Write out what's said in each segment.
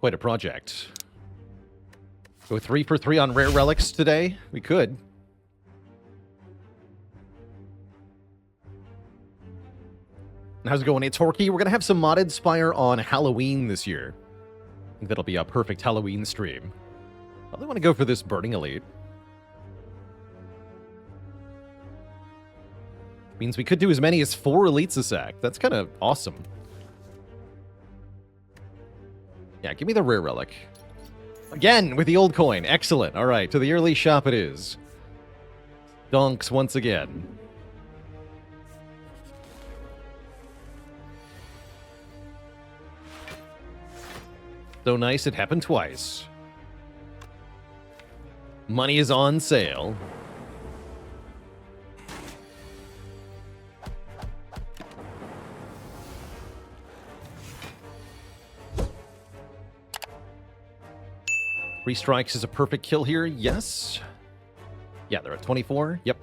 Quite a project. Go 3 for 3 on rare relics today? We could. How's it going? It's Horky. We're going to have some modded Spire on Halloween this year. I think that'll be a perfect Halloween stream. Probably want to go for this Burning Elite. Means we could do as many as 4 elites a sack. That's kind of awesome. Yeah, give me the rare relic. Again, with the old coin. Excellent. All right, to the early shop it is. Donks once again. So nice it happened twice. Money is on sale. Three strikes is a perfect kill here, yes. Yeah, they're at 24, yep.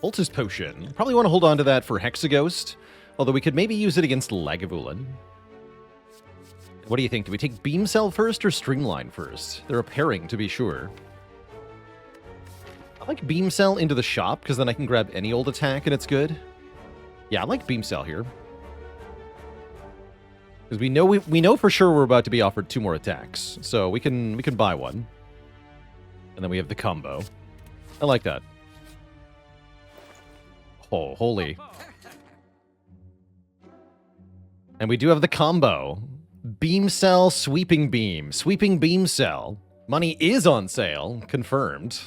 Ultis Potion. Probably want to hold on to that for Hexaghost, although we could maybe use it against Lagavulin. What do you think? Do we take Beam Cell first or Streamline first? They're a pairing, to be sure. I like Beam Cell into the shop, because then I can grab any old attack and it's good. Yeah, I like Beam Cell here. Because we know for sure we're about to be offered 2 more attacks, so we can buy one, and then we have the combo. I like that. Oh, holy! And we do have the combo: Beam Cell, Sweeping Beam, Sweeping Beam Cell. Money is on sale, confirmed.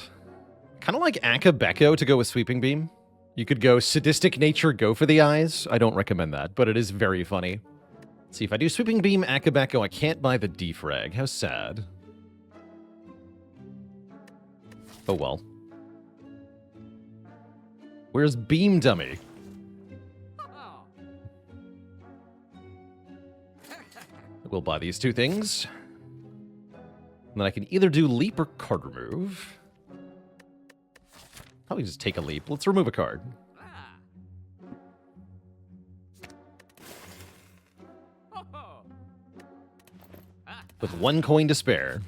Kind of like Akabeko to go with Sweeping Beam. You could go Sadistic Nature, go for the eyes. I don't recommend that, but it is very funny. Let's see, if I do Sweeping Beam, Akabeko, I can't buy the defrag. How sad. Oh well. Where's Beam Dummy? We'll buy these 2 things. And then I can either do Leap or card remove. Probably just take a leap. Let's remove a card. With 1 coin to spare.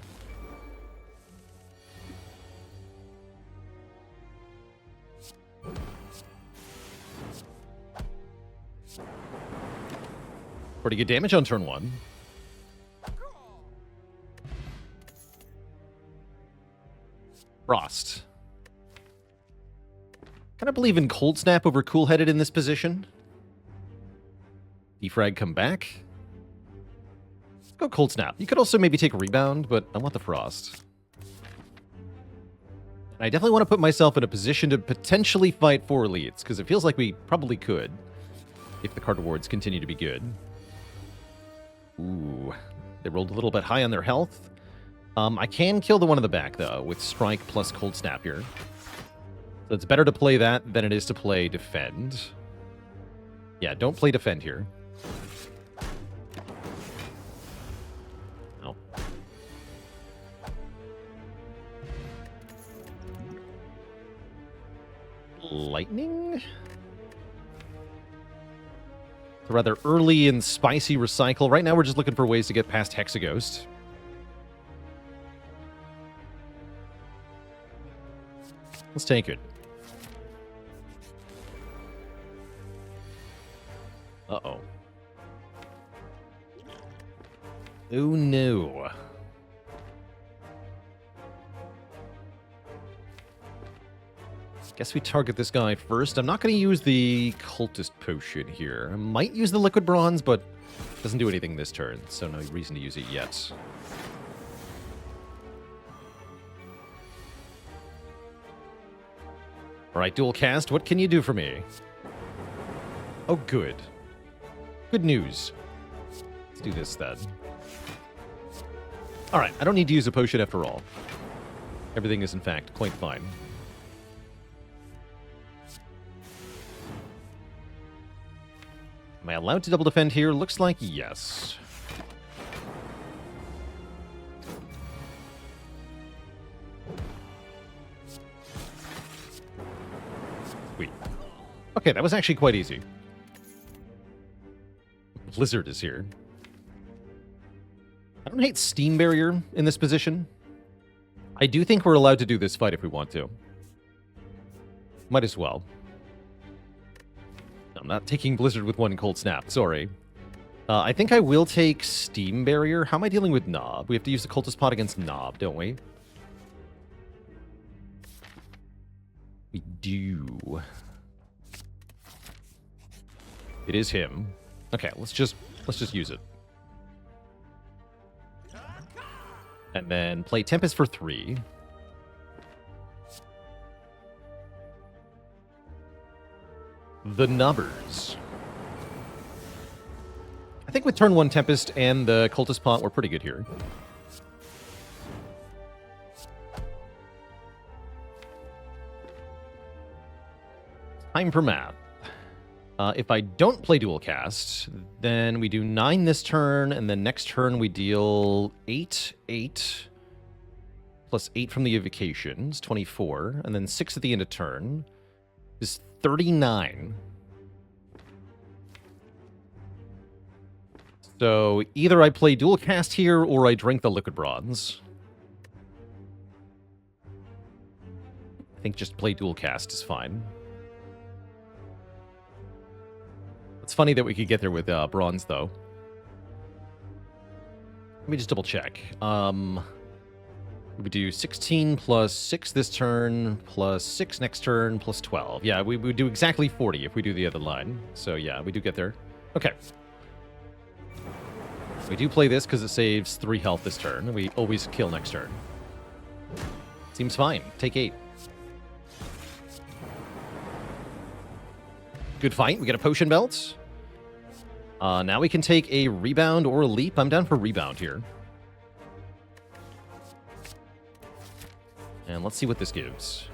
Pretty good damage on turn 1. Frost. Kind of believe in Cold Snap over Cool Headed in this position. Defrag come back. Go Cold Snap. You could also maybe take Rebound, but I want the Frost. And I definitely want to put myself in a position to potentially fight 4 elites, because it feels like we probably could, if the card rewards continue to be good. Ooh, they rolled a little bit high on their health. I can kill the one in the back, though, with Strike plus Cold Snap here. So it's better to play that than it is to play Defend. Yeah, don't play Defend here. Lightning? It's a rather early and spicy recycle. Right now we're just looking for ways to get past Hexaghost. Let's take it. Uh-oh. Oh no. Guess we target this guy first. I'm not going to use the Cultist Potion here. I might use the Liquid Bronze, but it doesn't do anything this turn, so no reason to use it yet. Alright, dual cast, what can you do for me? Oh, good. Good news. Let's do this then. Alright, I don't need to use a potion after all. Everything is, in fact, quite fine. Am I allowed to double defend here? Looks like yes. Sweet. Okay, that was actually quite easy. Blizzard is here. I don't hate Steam Barrier in this position. I do think we're allowed to do this fight if we want to. Might as well. I'm not taking Blizzard with one cold snap, sorry. I think I will take Steam Barrier. How am I dealing with Knob? We have to use the Cultist Pot against Knob, don't we? We do. It is him. Okay, let's just use it. And then play Tempest for 3. The Nubbers. I think with turn 1 Tempest and the Cultist Pot, we're pretty good here. Time for math. If I don't play Dual Cast, then we do 9 this turn, and then next turn we deal 8, 8, plus 8 from the evocations, 24, and then 6 at the end of turn is 39. So either I play Dual Cast here, or I drink the Liquid Bronze. I think just play Dual Cast is fine. It's funny that we could get there with bronze, though. Let me just double check. We do 16 plus 6 this turn, plus 6 next turn, plus 12. Yeah, we would do exactly 40 if we do the other line. So yeah, we do get there. Okay. We do play this because it saves 3 health this turn, and we always kill next turn. Seems fine. Take 8. Good fight. We get a potion belt. Now we can take a rebound or a leap. I'm down for rebound here. And let's see what this gives.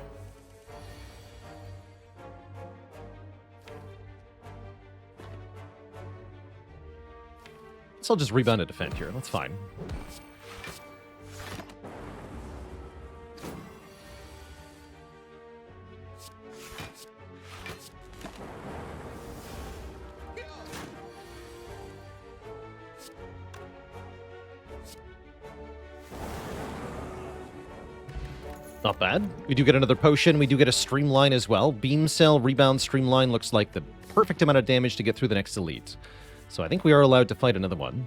So I'll just rebound and defend here. That's fine. Not bad. We do get another potion. We do get a Streamline as well. Beam Cell, Rebound, Streamline looks like the perfect amount of damage to get through the next elite. So I think we are allowed to fight another one.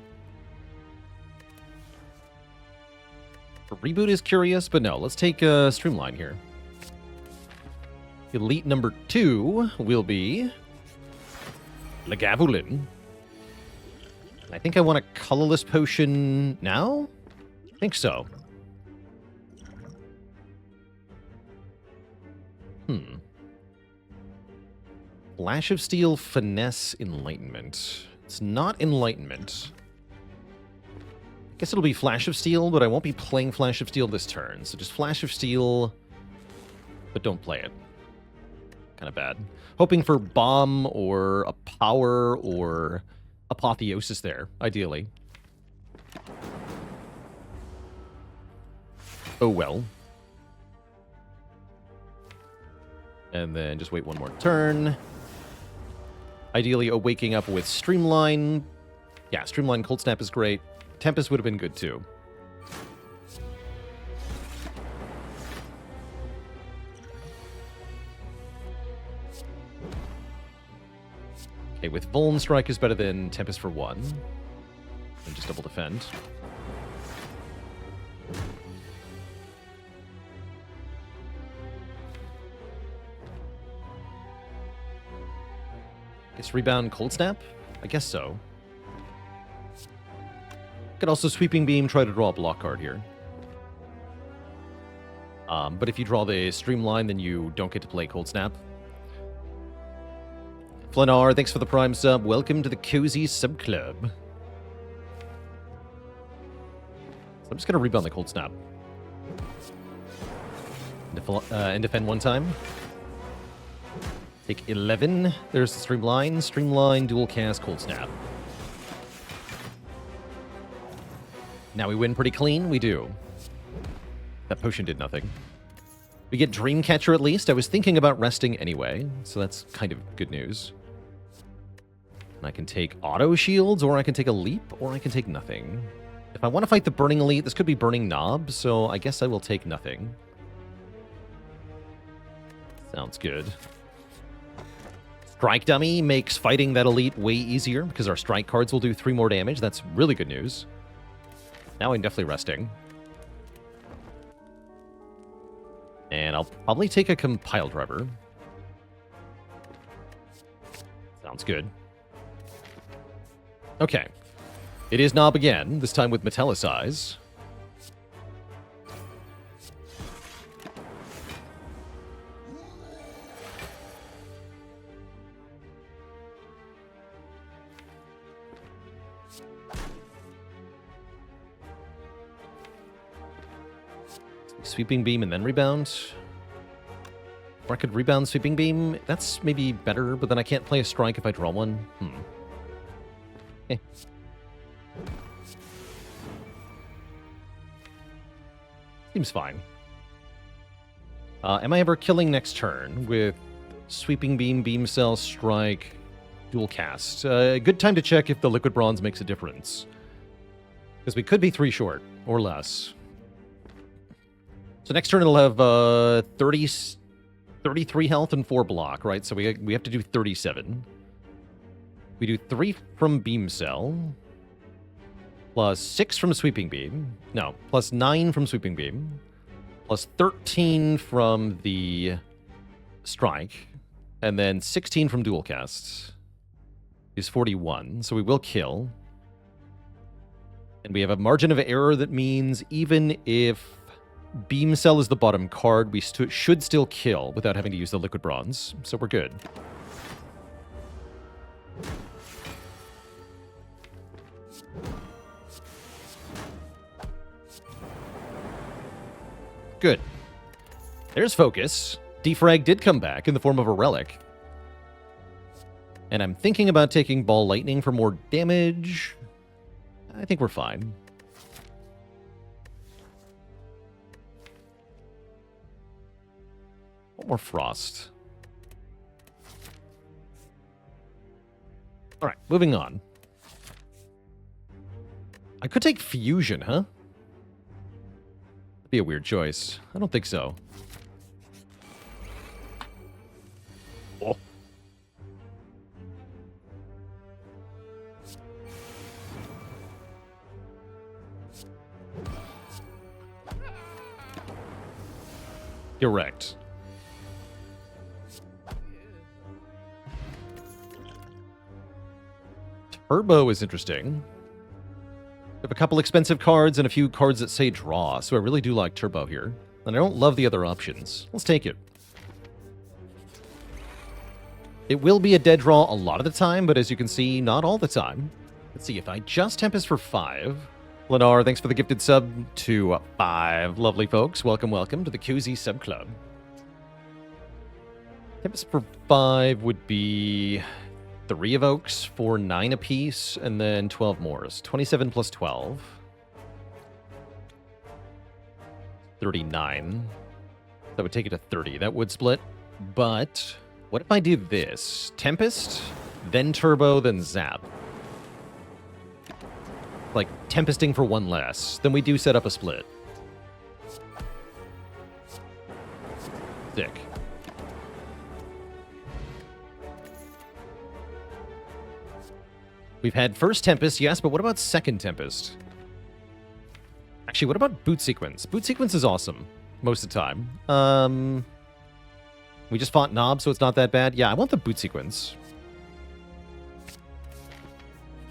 Reboot is curious, but no. Let's take a Streamline here. Elite number 2 will be Lagavulin. I think I want a colorless potion now? I think so. Flash of Steel, Finesse, Enlightenment. It's not Enlightenment. I guess it'll be Flash of Steel, but I won't be playing Flash of Steel this turn. So just Flash of Steel, but don't play it. Kind of bad. Hoping for Bomb or a Power or Apotheosis there, ideally. Oh well. And then just wait one more turn. Ideally, a waking up with Streamline. Yeah, Streamline Cold Snap is great. Tempest would have been good too. Okay, with Vuln Strike is better than Tempest for 1. And just double defend. Guess Rebound Cold Snap? I guess so. Could also Sweeping Beam, try to draw a block card here. But if you draw the Streamline, then you don't get to play Cold Snap. Flanar, thanks for the Prime sub. Welcome to the Cozy Sub Club. So I'm just going to rebound the Cold Snap. And defend one time. Take 11. There's the Streamline. Streamline, Dual Cast, Cold Snap. Now we win pretty clean. We do. That potion did nothing. We get Dreamcatcher at least. I was thinking about resting anyway, so that's kind of good news. And I can take auto shields, or I can take a leap, or I can take nothing. If I want to fight the Burning Elite, this could be Burning Knob, so I guess I will take nothing. Sounds good. Strike Dummy makes fighting that Elite way easier, because our strike cards will do 3 more damage. That's really good news. Now I'm definitely resting. And I'll probably take a Compile Driver. Sounds good. Okay. It is Knob again, this time with Metallicize. Sweeping Beam and then Rebound. Or I could Rebound Sweeping Beam. That's maybe better, but then I can't play a Strike if I draw one. Eh. Seems fine. Am I ever killing next turn with Sweeping Beam, Beam Cell, Strike, Dual Cast? Good time to check if the Liquid Bronze makes a difference. Because we could be 3 short, or less. So next turn it'll have 33 health and 4 block, right? So we have to do 37. We do 3 from Beam Cell, plus 6 from Sweeping Beam. No, plus 9 from Sweeping Beam, plus 13 from the Strike, and then 16 from Dual Cast is 41. So we will kill. And we have a margin of error that means even if Beam Cell is the bottom card, we should still kill without having to use the Liquid Bronze, so we're good. Good. There's Focus. Defrag did come back in the form of a Relic. And I'm thinking about taking Ball Lightning for more damage. I think we're fine. More Frost. Alright, moving on. I could take Fusion, huh? That'd be a weird choice. I don't think so. Oh. Correct. Turbo is interesting. We have a couple expensive cards and a few cards that say draw, so I really do like Turbo here. And I don't love the other options. Let's take it. It will be a dead draw a lot of the time, but as you can see, not all the time. Let's see, if I just Tempest for 5... Lennar, thanks for the gifted sub to 5 lovely folks. Welcome, welcome to the Cozy Sub Club. Tempest for 5 would be 3 Evokes for 9 apiece, and then 12 mores. 27 plus 12. 39. That would take it to 30. That would split. But what if I do this? Tempest, then Turbo, then Zap. Like, Tempesting for 1 less. Then we do set up a split. Sick. We've had first Tempest, yes, but what about second Tempest? Actually, what about Boot Sequence? Boot Sequence is awesome most of the time. We just fought Knob, so it's not that bad. Yeah, I want the Boot Sequence.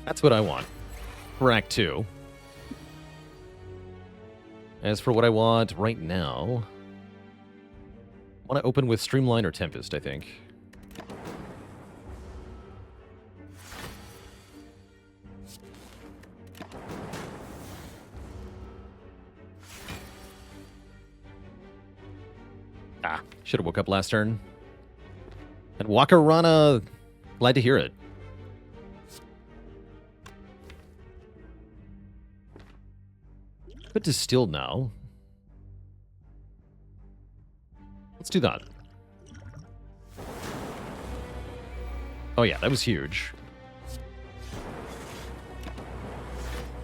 That's what I want for Act 2. As for what I want right now, I want to open with Streamline or Tempest, I think. Ah, should have woke up last turn. And Wakarana, glad to hear it. But distilled now. Let's do that. Oh yeah, that was huge.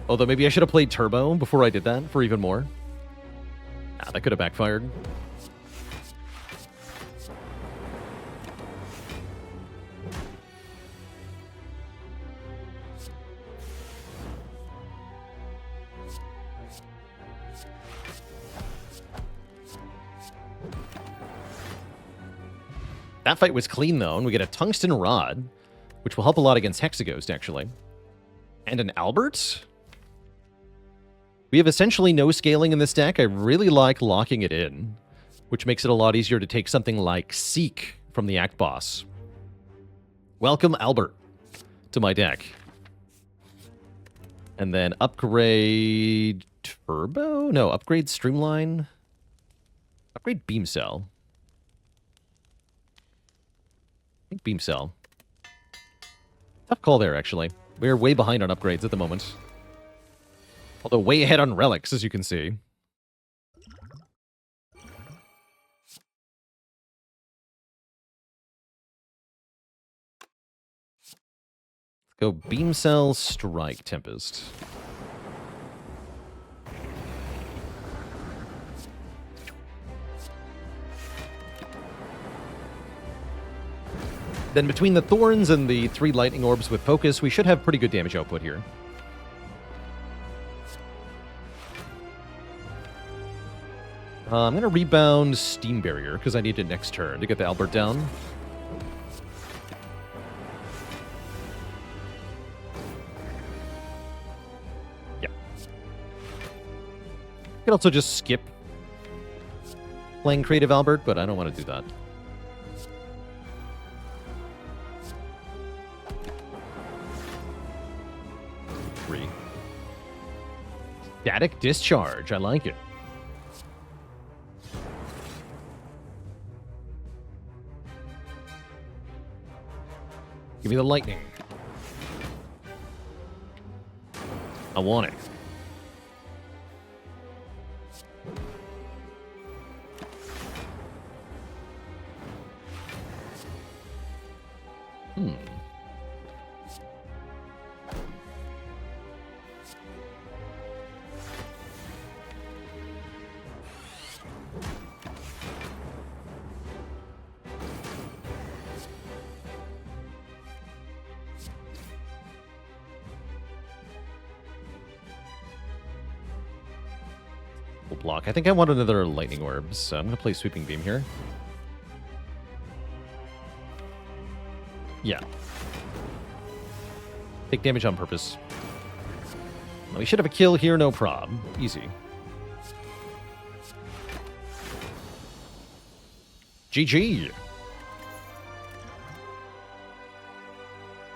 Although maybe I should have played Turbo before I did that for even more. Ah, that could have backfired. That fight was clean, though, and we get a Tungsten Rod, which will help a lot against Hexaghost, actually. And an Albert? We have essentially no scaling in this deck. I really like locking it in, which makes it a lot easier to take something like Seek from the Act Boss. Welcome, Albert, to my deck. And then upgrade Turbo? No, upgrade Streamline. Upgrade Beam Cell. I think Beam Cell. Tough call there, actually. We're way behind on upgrades at the moment. Although way ahead on relics, as you can see. Let's go Beam Cell, Strike, Tempest. Then between the Thorns and the 3 Lightning Orbs with Focus, we should have pretty good damage output here. I'm going to rebound Steam Barrier, because I need it next turn to get the Albert down. Yeah. I could also just skip playing Creative Albert, but I don't want to do that. Static Discharge. I like it. Give me the lightning. I want it. Block. I think I want another Lightning Orb, so I'm going to play Sweeping Beam here. Yeah. Take damage on purpose. Well, we should have a kill here, no prob. Easy. GG.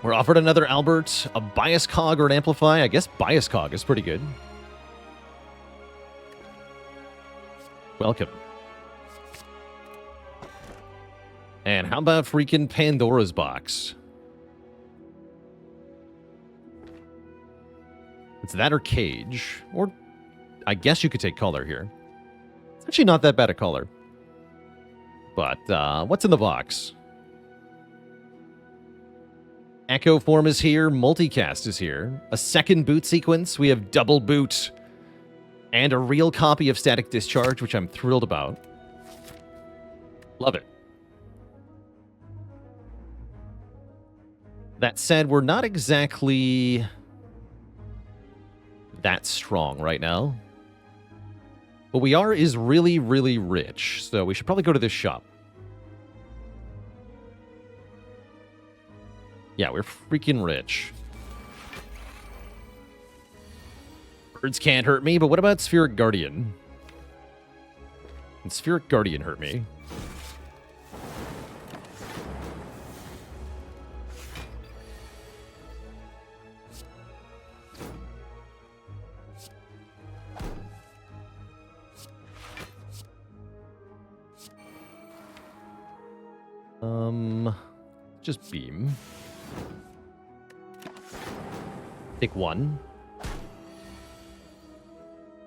We're offered another Albert, a Bias Cog or an Amplify. I guess Bias Cog is pretty good. Welcome. And how about freaking Pandora's Box? It's that or Cage. Or I guess you could take Color here. It's actually not that bad a color. But what's in the box? Echo Form is here. Multicast is here. A second boot sequence. We have double boot. And a real copy of Static Discharge, which I'm thrilled about. Love it. That said, we're not exactly that strong right now. What we are is really, really rich, so we should probably go to this shop. Yeah, we're freaking rich. Birds can't hurt me, but what about Spheric Guardian? And Spheric Guardian hurt me. Just beam. Take 1.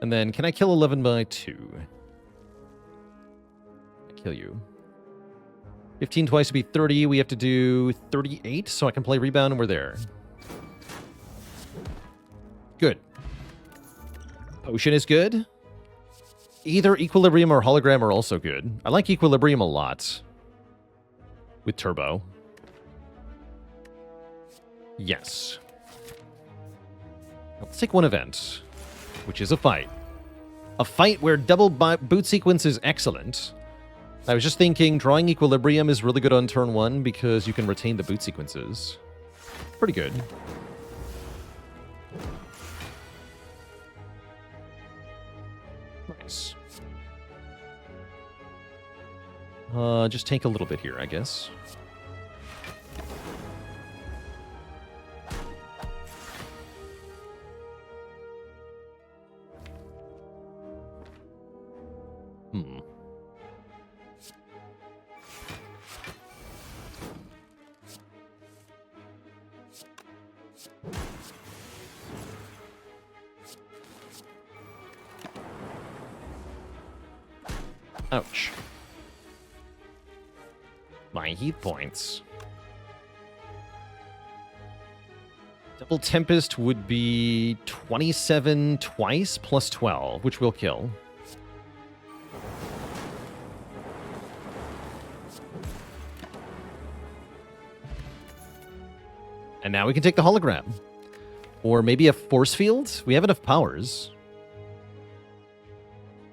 And then, can I kill 11 by 2? I kill you. 15 twice would be 30. We have to do 38, so I can play Rebound, and we're there. Good. Potion is good. Either Equilibrium or Hologram are also good. I like Equilibrium a lot. With Turbo. Yes. Let's take one event, which is a fight. A fight where double boot sequence is excellent. I was just thinking drawing Equilibrium is really good on turn 1 because you can retain the boot sequences. Pretty good. Nice. Just take a little bit here, I guess. Ouch. My heat points. Double Tempest would be 27 twice plus 12, which will kill. And now we can take the hologram. Or maybe a force field? We have enough powers.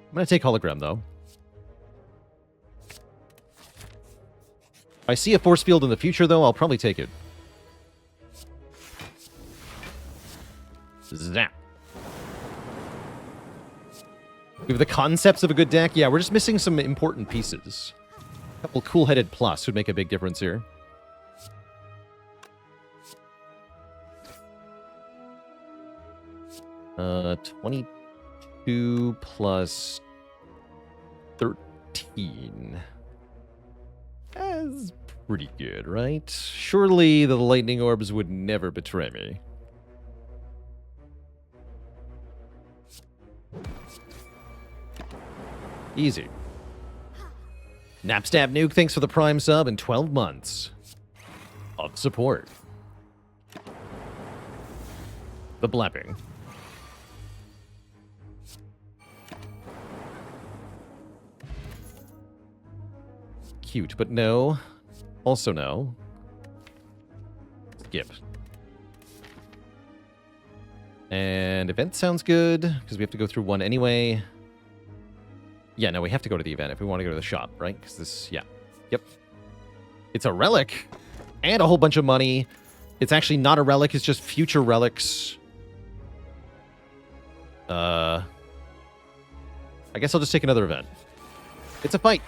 I'm going to take hologram, though. If I see a force field in the future, though, I'll probably take it. Zap. We have the concepts of a good deck. Yeah, we're just missing some important pieces. A couple cool-headed plus would make a big difference here. Uh, 22 plus 13. That's pretty good, right? Surely the lightning orbs would never betray me. Easy. Napstab Nuke, thanks for the Prime sub and 12 months of support. The Blapping. Cute, but no. Also no. Skip. And event sounds good, because we have to go through one anyway. Yeah, no, we have to go to the event if we want to go to the shop, right? Because this, yeah. Yep. It's a relic. And a whole bunch of money. It's actually not a relic, it's just future relics. I guess I'll just take another event. It's a fight.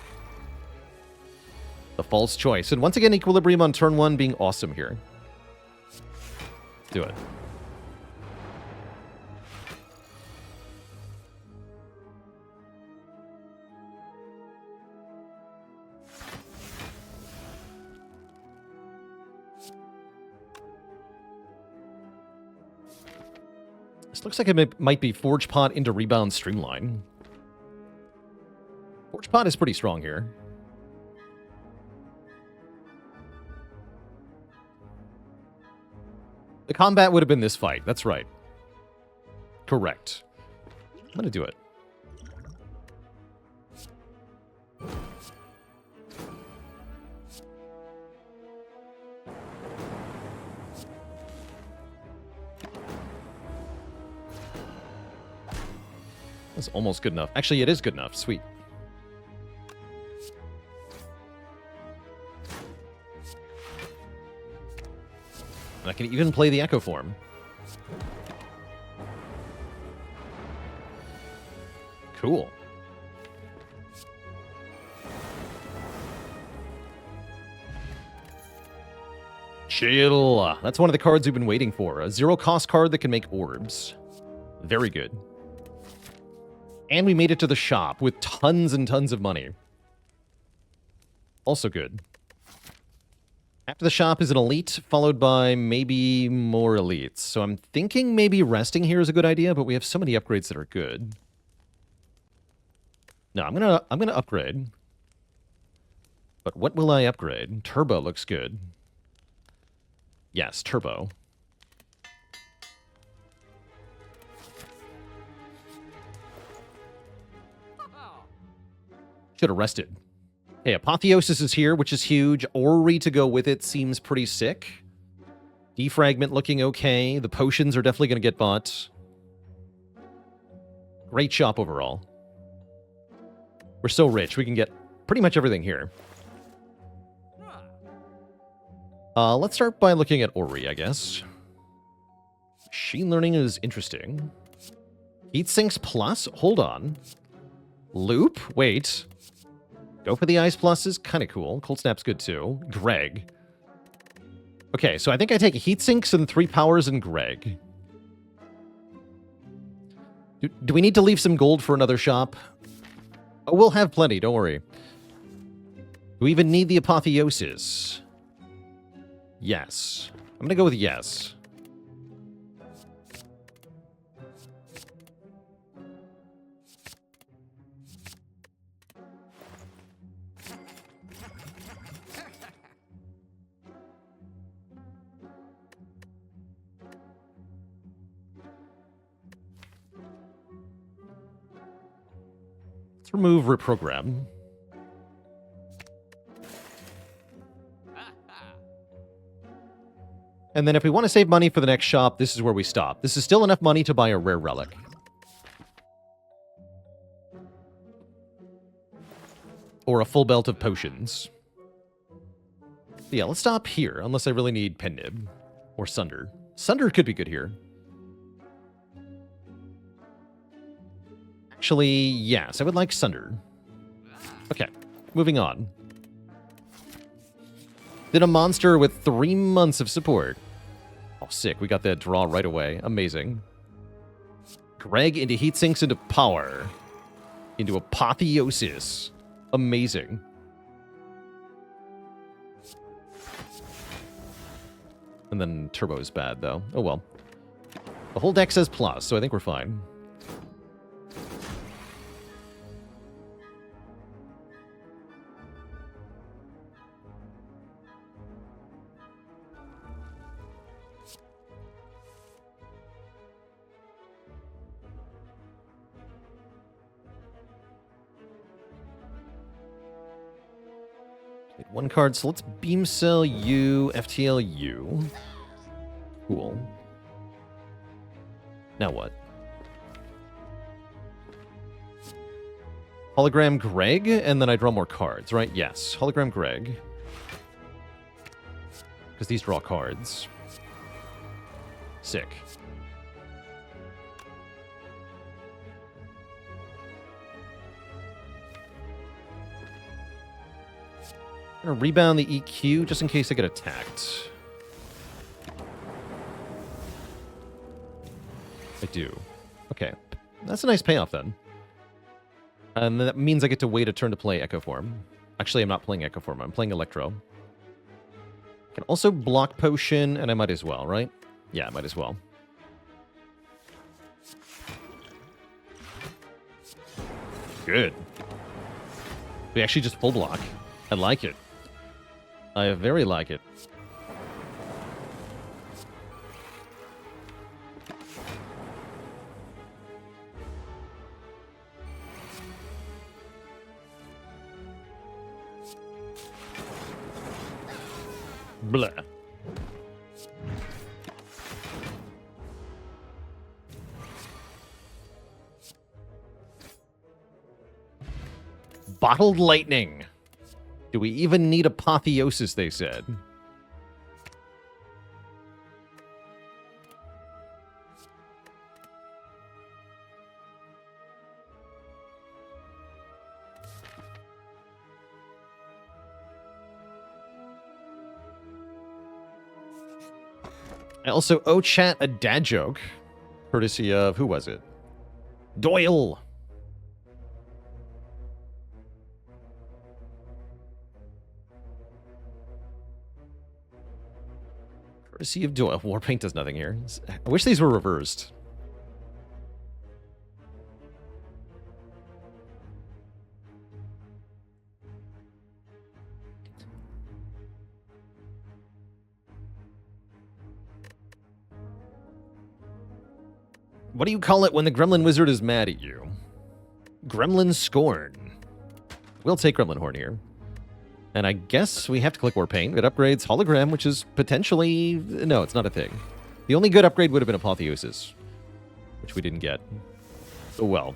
The false choice. And once again, Equilibrium on turn 1 being awesome here. Do it. This looks like it might be Forge Pot into Rebound Streamline. Forge Pot is pretty strong here. The combat would have been this fight. That's right. Correct. I'm going to do it. That's almost good enough. Actually, it is good enough. Sweet. And I can even play the Echo form. Cool. Chill. That's one of the cards we've been waiting for. A zero-cost card that can make orbs. Very good. And we made it to the shop with tons and tons of money. Also good. After the shop is an elite, followed by maybe more elites. So I'm thinking maybe resting here is a good idea, but we have so many upgrades that are good. No, I'm gonna upgrade. But what will I upgrade? Turbo looks good. Yes, Turbo. Should have rested. Hey, Apotheosis is here, which is huge. Ori to go with it seems pretty sick. Defragment looking okay. The potions are definitely going to get bought. Great shop overall. We're so rich, we can get pretty much everything here. Let's start by looking at Ori, I guess. Machine learning is interesting. Heat sinks plus? Hold on. Loop? Wait. Go for the ice pluses? Kind of cool. Cold snap's good too. Greg. Okay, so I think I take heat sinks and 3 powers and Greg. Do we need to leave some gold for another shop? Oh, we'll have plenty, don't worry. Do we even need the Apotheosis? Yes. I'm going to go with yes. Let's remove reprogram. And then if we want to save money for the next shop, this is where we stop. This is still enough money to buy a rare relic. Or a full belt of potions. Yeah, let's stop here, unless I really need Pendib. Or Sunder. Sunder could be good here. Actually, yes, I would like Sunder. Okay, moving on. Did a monster with 3 months of support. Oh, sick. We got that draw right away. Amazing. Greg into heat sinks into power. Into Apotheosis. Amazing. And then Turbo's bad, though. Oh, well. The whole deck says plus, so I think we're fine. One card, so let's Beam Cell U, FTL U. Cool. Now what? Hologram Greg, and then I draw more cards, right? Yes, Hologram Greg. Because these draw cards. Sick. I'm gonna rebound the EQ just in case I get attacked. I do. Okay. That's a nice payoff then. And that means I get to wait a turn to play Echo Form. Actually, I'm not playing Echo Form. I'm playing Electro. I can also block Potion, and I might as well, right? Yeah, I might as well. Good. We actually just full block. I like it. I very like it. Blah. Bottled lightning. Do we even need Apotheosis, they said. I also owe chat a dad joke, courtesy of, who was it? Doyle! Courtesy of Doyle. Warpaint does nothing here. I wish these were reversed. What do you call it when the Gremlin Wizard is mad at you? Gremlin Scorn. We'll take Gremlin Horn here. And I guess we have to click War Paint. It upgrades Hologram, which is potentially... No, it's not a thing. The only good upgrade would have been Apotheosis, which we didn't get. Oh, well.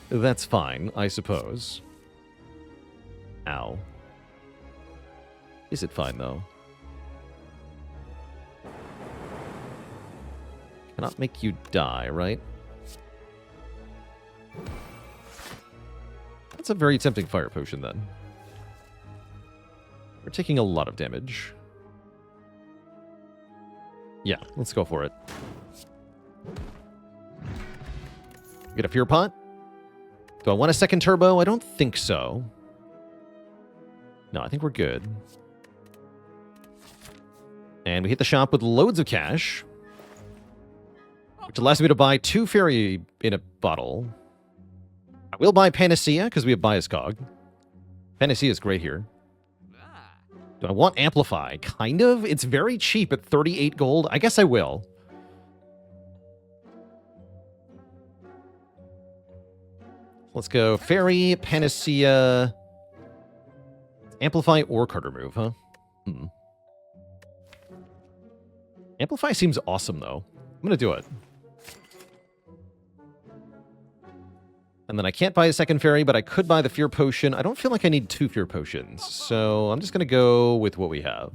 That's fine, I suppose. Ow. Is it fine, though? Cannot make you die, right? That's a very tempting fire potion, then. We're taking a lot of damage. Yeah, let's go for it. Get a Fear Pot? Do I want a second turbo? I don't think so. No, I think we're good. And we hit the shop with loads of cash, which allows me to buy 2 fairy in a bottle. I will buy Panacea, because we have Bias Cog. Panacea is great here. Do I want Amplify? Kind of. It's very cheap at 38 gold. I guess I will. Let's go Fairy, Panacea, Amplify, or card remove, huh? Amplify seems awesome, though. I'm going to do it. And then I can't buy a second fairy, but I could buy the Fear Potion. I don't feel like I need 2 Fear Potions, so I'm just going to go with what we have.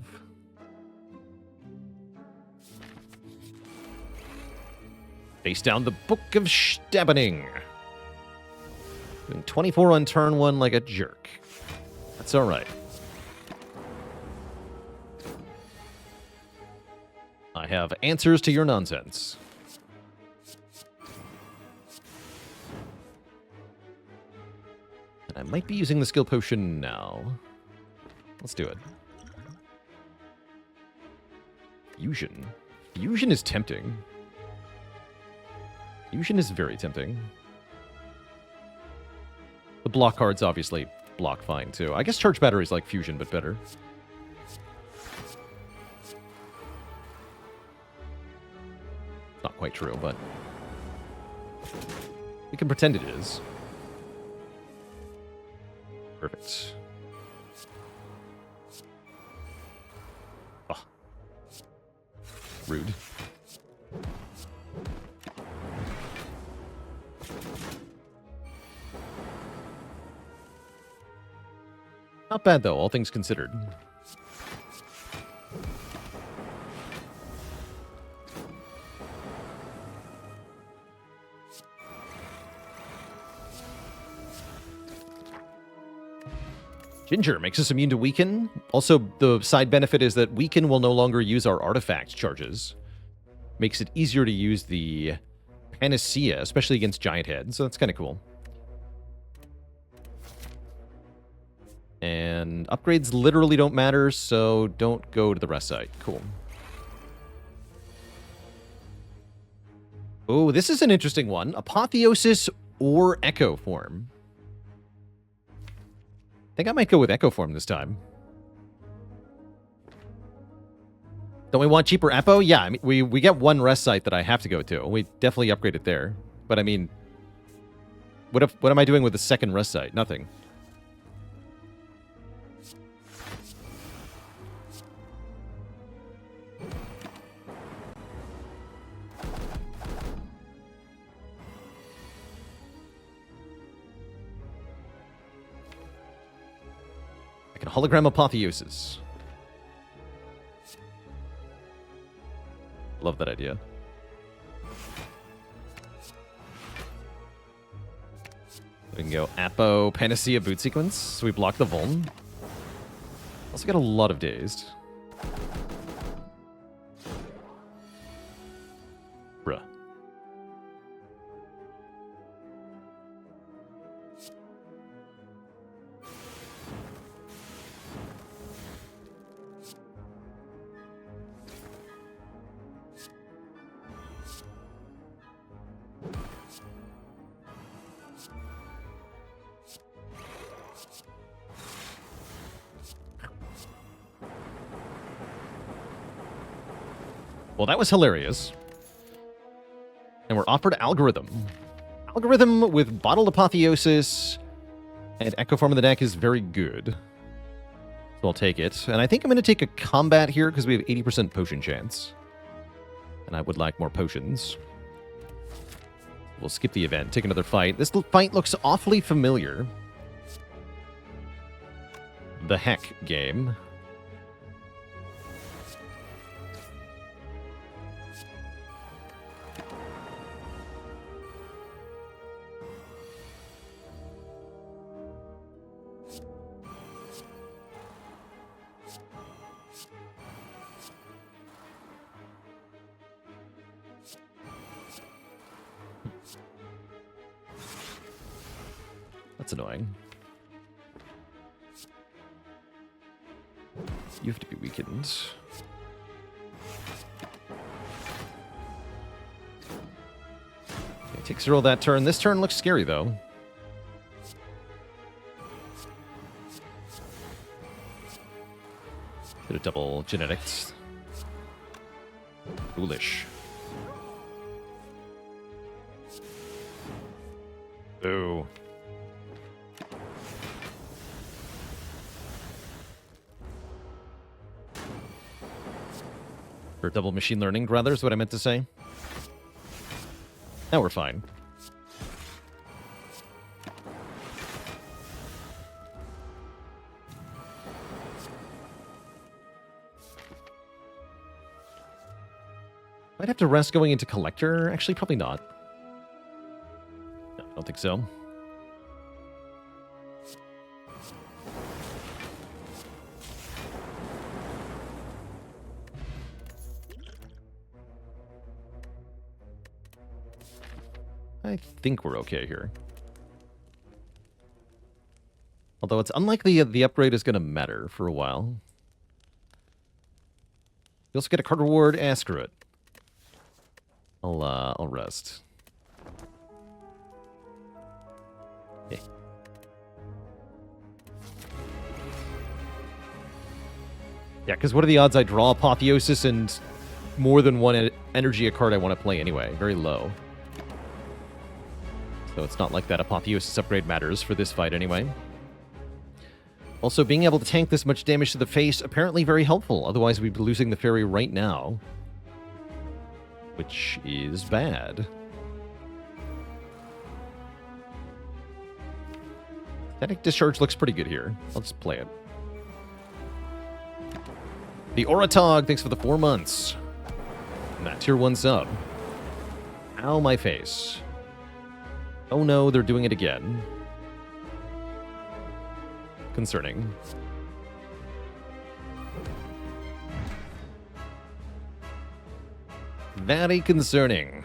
Face down the Book of Stabbening. Doing 24 on turn 1 like a jerk. That's alright. I have answers to your nonsense. And I might be using the skill potion now. Let's do it. Fusion. Fusion is tempting. Fusion is very tempting. The block cards obviously block fine too. I guess Charge Battery's like Fusion, but better. Not quite true, but we can pretend it is. Perfect. Oh. Rude. Not bad, though, all things considered. Ginger makes us immune to Weaken. Also, the side benefit is that Weaken will no longer use our artifact charges. Makes it easier to use the Panacea, especially against Giant Head, so that's kind of cool. And upgrades literally don't matter, so don't go to the rest site. Cool. Oh, this is an interesting one. Apotheosis or Echo Form. I think I might go with Echo Form this time. Don't we want cheaper Epo? Yeah, I mean, we get one rest site that I have to go to. We definitely upgrade it there. But I mean, what am I doing with the second rest site? Nothing. I can hologram Apotheosis. Love that idea. We can go Apo, Panacea, Boot Sequence, so we block the Vuln. Also got a lot of Dazed. Bruh. Well, that was hilarious. And we're offered Algorithm. Algorithm with Bottled Apotheosis and Echo Form in the deck is very good. So I'll take it. And I think I'm going to take a combat here because we have 80% potion chance. And I would like more potions. We'll skip the event, take another fight. This fight looks awfully familiar. The Heck game. That's annoying. You have to be weakened. Okay, take 0 that turn. This turn looks scary, though. Did a double genetics. Foolish. Ooh. Or double machine learning, rather, is what I meant to say. Now we're fine. Might have to rest going into Collector. Actually, probably not. No, I don't think so. I think we're okay here. Although it's unlikely the upgrade is going to matter for a while. You also get a card reward. Screw it. I'll rest. Okay. Yeah, because what are the odds I draw Apotheosis and more than one energy a card I want to play anyway? Very low. So it's not like that Apotheosis upgrade matters for this fight anyway. Also, being able to tank this much damage to the face, apparently very helpful. Otherwise, we'd be losing the fairy right now. Which is bad. Static Discharge looks pretty good here. I'll just play it. The Oratog, thanks for the 4 months. And that tier 1 sub. Ow, my face. Oh no, they're doing it again. Concerning. Very concerning.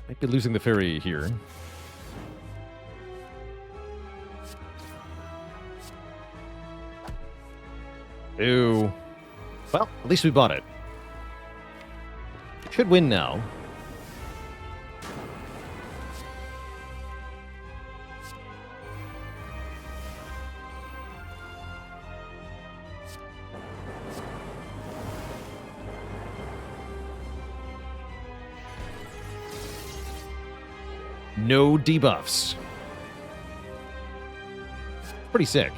Might be losing the fairy here. Ew. Well, at least we bought it. Should win now. No debuffs. Pretty sick.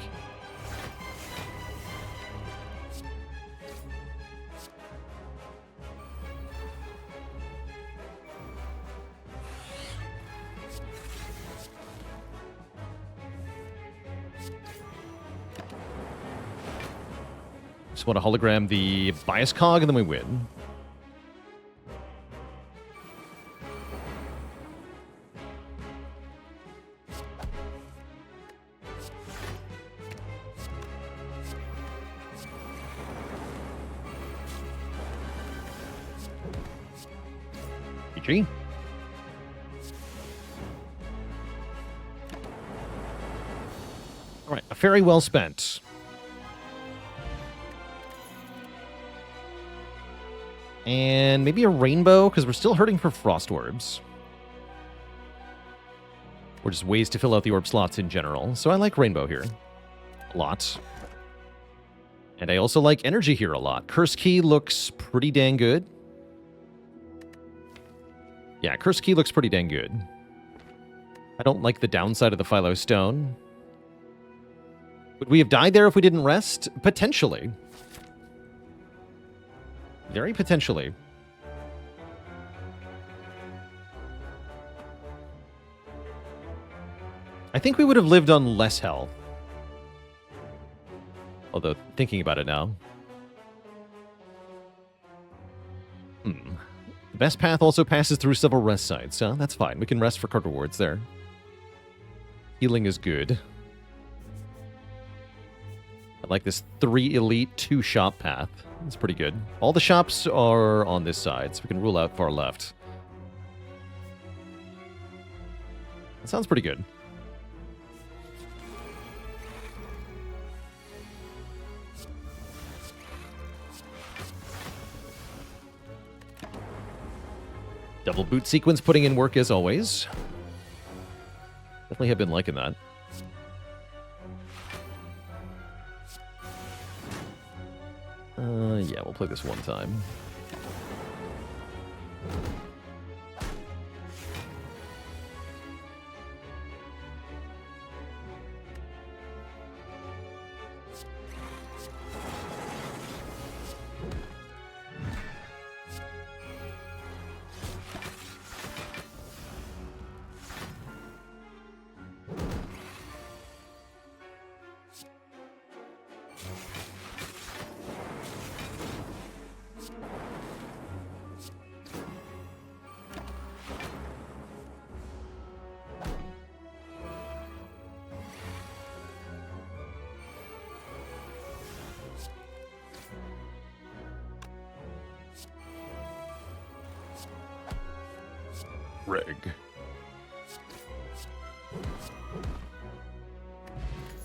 Just want to hologram the bias cog and then we win. GG. All right, a fairy well spent. And maybe a rainbow, because we're still hurting for frost orbs. Or just ways to fill out the orb slots in general. So I like rainbow here a lot. And I also like energy here a lot. Curse Key looks pretty dang good. Yeah, Curse Key looks pretty dang good. I don't like the downside of the Philo Stone. Would we have died there if we didn't rest? Potentially. Very potentially. I think we would have lived on less health. Although, thinking about it now. The best path also passes through several rest sites, so that's fine. We can rest for card rewards there. Healing is good. I like this 3 elite, 2 shop path. It's pretty good. All the shops are on this side, so we can rule out far left. That sounds pretty good. Double boot sequence putting in work as always. Definitely have been liking that. Yeah, we'll play this one time. Reg.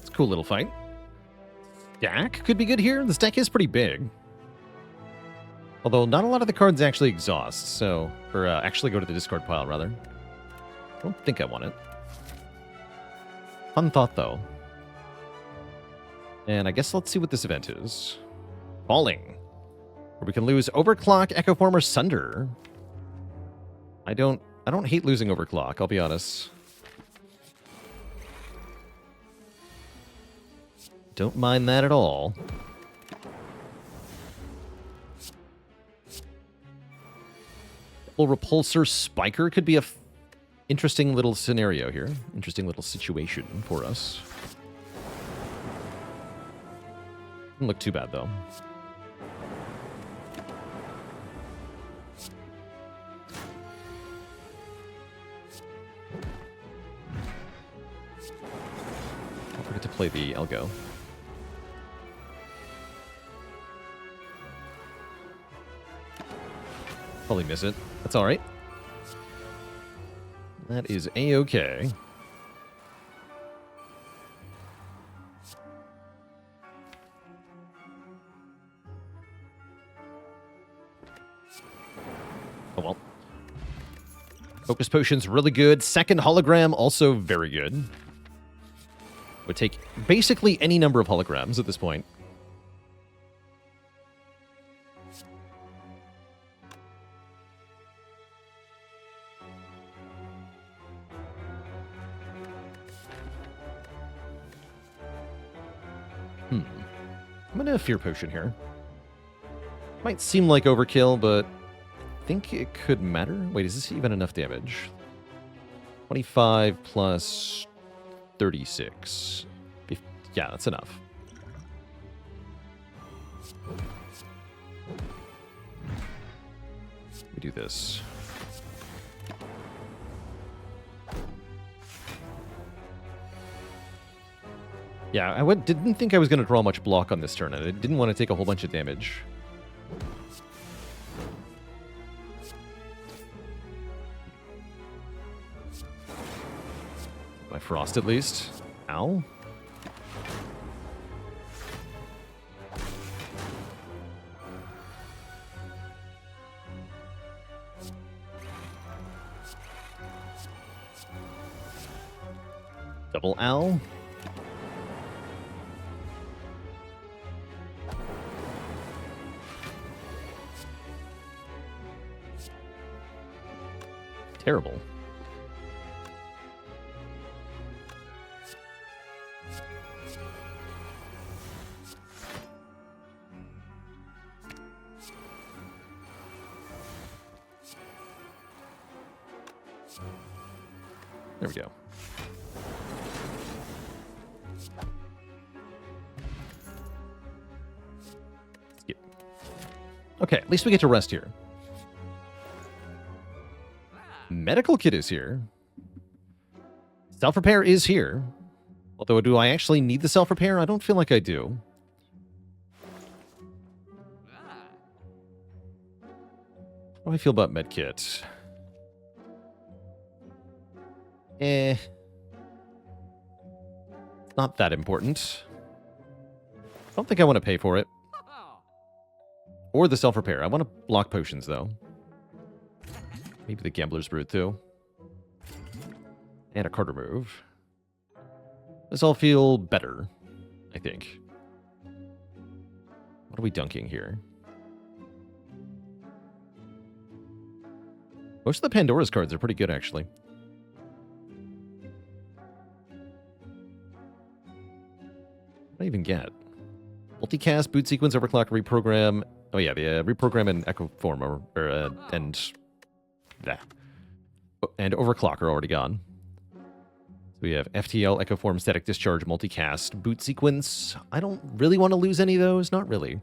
It's a cool little fight. Stack could be good here. The stack is pretty big. Although not a lot of the cards actually exhaust, so... Or actually go to the discard pile, rather. I don't think I want it. Fun thought, though. And I guess let's see what this event is. Falling. Where we can lose Overclock, Echo Form, or Sunder. I don't hate losing Overclock, I'll be honest. Don't mind that at all. Double Repulsor Spiker could be a interesting little scenario here. Interesting little situation for us. Doesn't look too bad, though. Don't forget to play the Elgo. Probably miss it. That's alright. That is A-okay. Oh well. Focus Potion's really good. Second Hologram, also very good. Would take basically any number of holograms at this point. I'm gonna Fear Potion here. Might seem like overkill, but I think it could matter. Wait, is this even enough damage? 25 plus 36. Yeah, that's enough. We do this. Yeah, I didn't think I was going to draw much block on this turn, and I didn't want to take a whole bunch of damage. My Frost, at least. Ow. Double L. Terrible. There we go. Skip. Okay, at least we get to rest here. Medical kit is here. Self-repair is here. Although, do I actually need the self-repair? I don't feel like I do. How do I feel about medkit? Not that important. I don't think I want to pay for it. Or the self-repair. I want to block potions, though. Maybe the Gambler's Brood, too. And a card remove. This all feel better, I think. What are we dunking here? Most of the Pandora's cards are pretty good, actually. What do I even get? Multicast, boot sequence, overclock, reprogram. Oh yeah, the reprogram and echo form and overclock are already gone. So we have FTL, echo form, static discharge, multicast, boot sequence. I don't really want to lose any of those. Not really.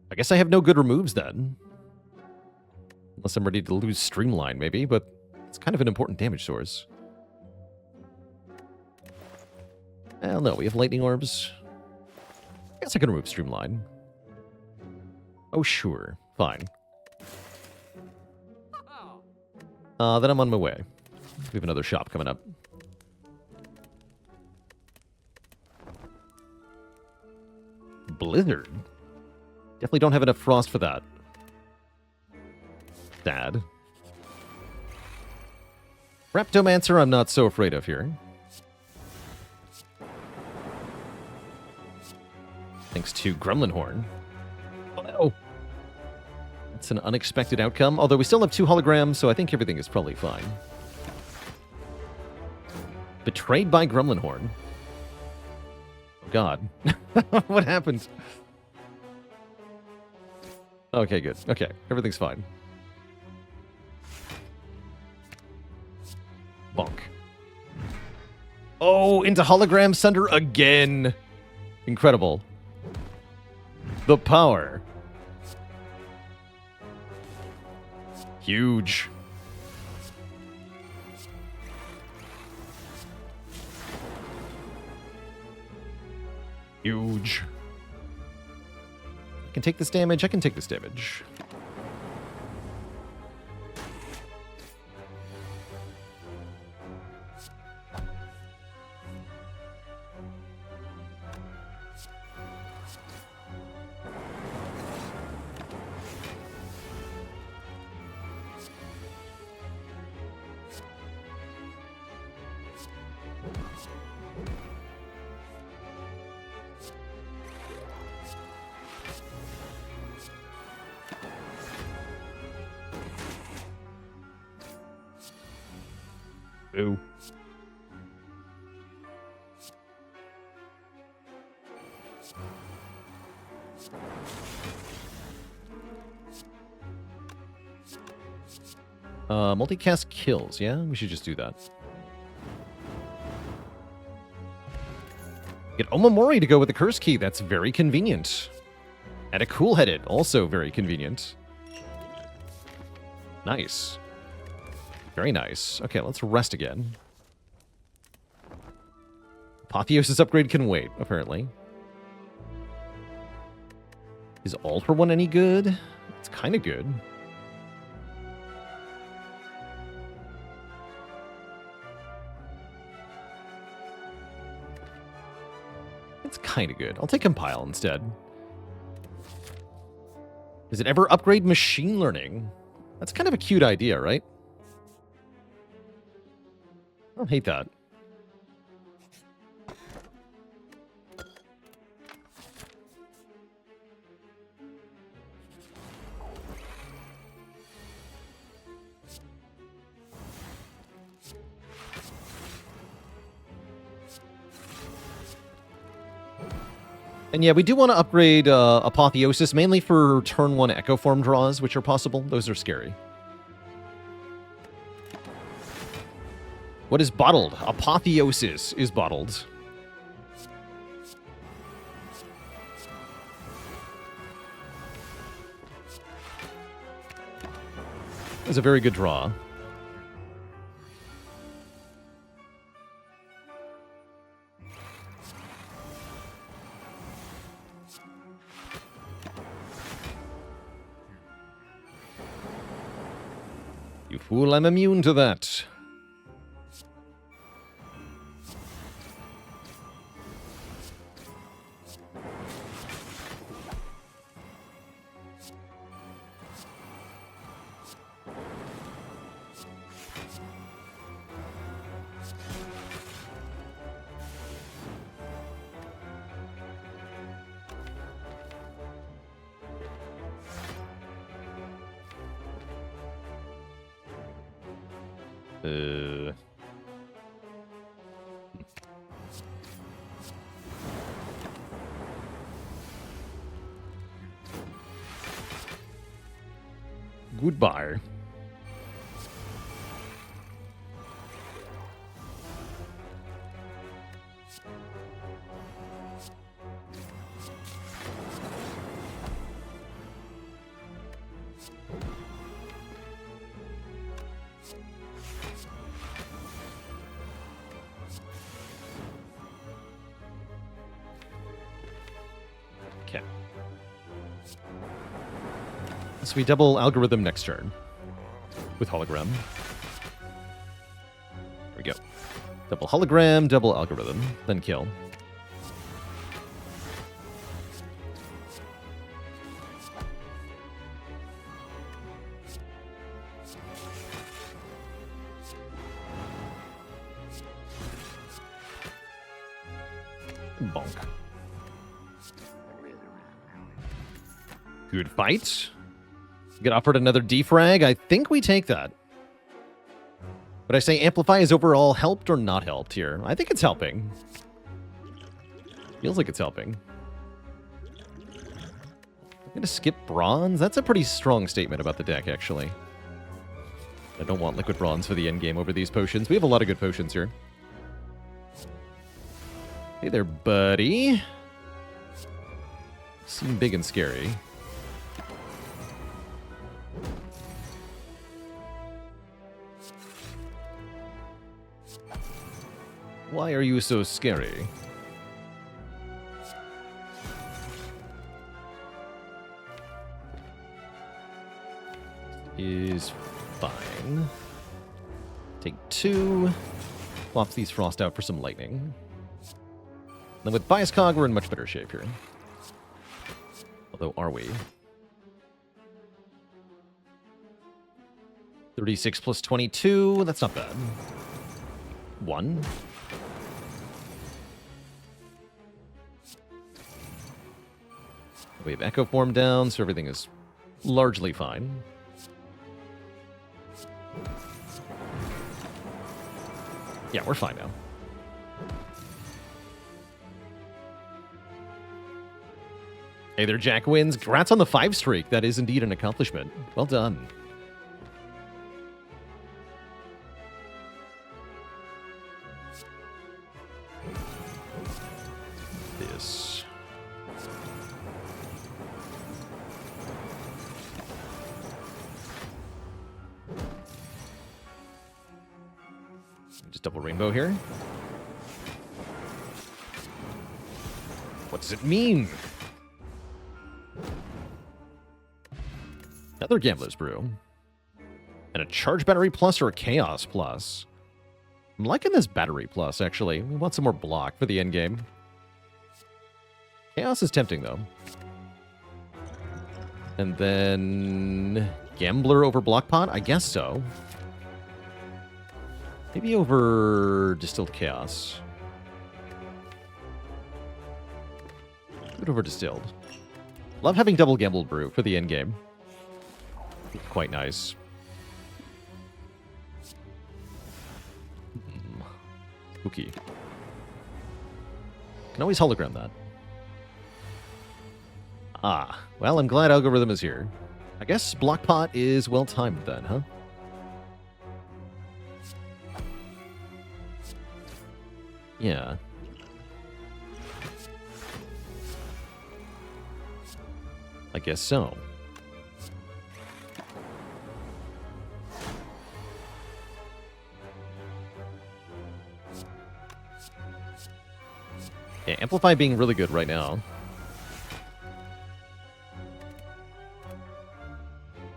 I guess I have no good removes then. Unless I'm ready to lose Streamline, maybe, but it's kind of an important damage source. Well, no, we have Lightning Orbs. I guess I can remove Streamline. Oh, sure. Fine. Then I'm on my way. We have another shop coming up. Blizzard? Definitely don't have enough frost for that. Sad. Raptomancer I'm not so afraid of here. Thanks to Gremlin Horn. Oh no! That's an unexpected outcome, although we still have 2 holograms, so I think everything is probably fine. Betrayed by Gremlin Horn. Oh god. What happened? Okay, good. Okay, everything's fine. Bonk. Oh, into Hologram Sunder again! Incredible. The power. Huge. Huge. I can take this damage. I can take this damage. Ooh. Multicast kills, yeah? We should just do that. Get Omamori to go with the curse key, that's very convenient. And a cool-headed, also very convenient. Nice. Very nice. Okay, let's rest again. Apotheosis upgrade can wait, apparently. Is Ultra One any good? It's kind of good. It's kind of good. I'll take Compile instead. Does it ever upgrade Machine Learning? That's kind of a cute idea, right? don't hate that. And yeah, we do want to upgrade Apotheosis, mainly for turn 1 Echo Form draws, which are possible. Those are scary. What is bottled? Apotheosis is bottled. That's a very good draw. You fool, I'm immune to that. Goodbye. Okay. So we double algorithm next turn with hologram. There we go. Double hologram, double algorithm, then kill. Bonk. Good fight. Get offered another defrag. I think we take that. Would I say Amplify is overall helped or not helped here? I think it's helping. Feels like it's helping. I'm going to skip Bronze. That's a pretty strong statement about the deck, actually. I don't want Liquid Bronze for the endgame over these potions. We have a lot of good potions here. Hey there, buddy. Seem big and scary. Why are you so scary? Is fine. Take 2. Swaps these Frost out for some lightning. Then with Bias Cog, we're in much better shape here. Although, are we? 36 plus 22, that's not bad. 1. We have Echo Form down, so everything is largely fine. Yeah, we're fine now. Hey there, Jack wins. Congrats on the 5 streak. That is indeed an accomplishment. Well done. This. Just double rainbow here. What does it mean? Another Gambler's Brew. And a Charge Battery Plus or a Chaos Plus. I'm liking this Battery Plus, actually. We want some more block for the endgame. Chaos is tempting, though. And then... Gambler over Block Pot? I guess so. Maybe over Distilled Chaos. Put over Distilled. Love having double Gambled Brew for the end game. Quite nice. Spooky. Can always hologram that. Ah, well, I'm glad Algorithm is here. I guess Block Pot is well timed then, huh? Yeah. I guess so. Yeah, Amplify being really good right now.